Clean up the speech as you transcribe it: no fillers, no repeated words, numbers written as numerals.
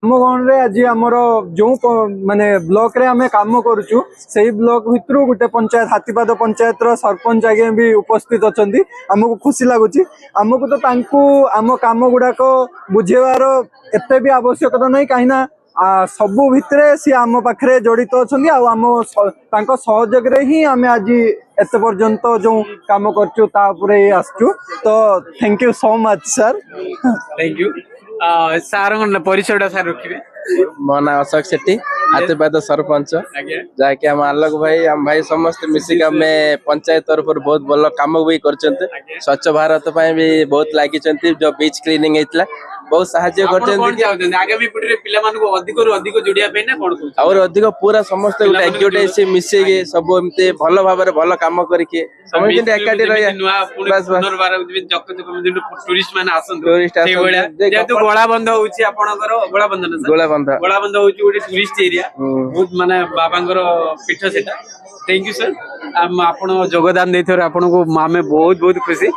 ଆମ ଗଣରେ ଆଜି ଆମର ଯୋଉ ମାନେ ବ୍ଲକ ରେ ଆମେ କାମ କରୁଛୁ ସେଇ ବ୍ଲକ ଭିତରୁ ଗୋଟେ ପଞ୍ଚାୟତ ହାତୀପାଦ ପଞ୍ଚାୟତର ସରପଞ୍ଚ ଆଜ୍ଞା ବି ଉପସ୍ଥିତ ଅଛନ୍ତି। ଆମକୁ ଖୁସି ଲାଗୁଛି। ଆମକୁ ତ ତାଙ୍କୁ ଆମ କାମ ଗୁଡାକ ବୁଝେଇବାର ଏତେ ବି ଆବଶ୍ୟକତା ନାହିଁ, କାହିଁକି ନା ସବୁ ଭିତରେ ସିଏ ଆମ ପାଖରେ ଜଡିତ ଅଛନ୍ତି। ଆଉ ଆମ ତାଙ୍କ ସହଯୋଗରେ ହିଁ ଆମେ ଆଜି ଏତେ ପର୍ଯ୍ୟନ୍ତ ଯୋଉ କାମ କରୁଛୁ ତା ଉପରେ ଆସିଛୁ। ତ thank you so much sir. Thank you sir परिचय सार रखिए। मो ना अशोक सेठी हाथीपाद सरपंच आज्ञा जहाँकि आम आलोक भाई आम भाई समस्त मिसिक आम पंचायत तरफ बहुत भल कम भी कर स्वच्छ भारत भी बहुत लगी जो बीच क्लीनिंग होता बहुत साहाଯ୍य आगामी पीढ़ी अधिक अधिक जोड़िया और अधिक पूरा समस्त गोटे मिसेक सब एमती भल भाव भल कम करके एकाठी टूरिस्ट मान आसतु गोलाबंध होची आपनकर गोलाबंध होची गोटे टूरिस्ट एरिया बहुत माने बाबांकर पीठ सेटा। Thank you sir. आप योगदान देथर आपन को आमे बहुत बहुत खुशी।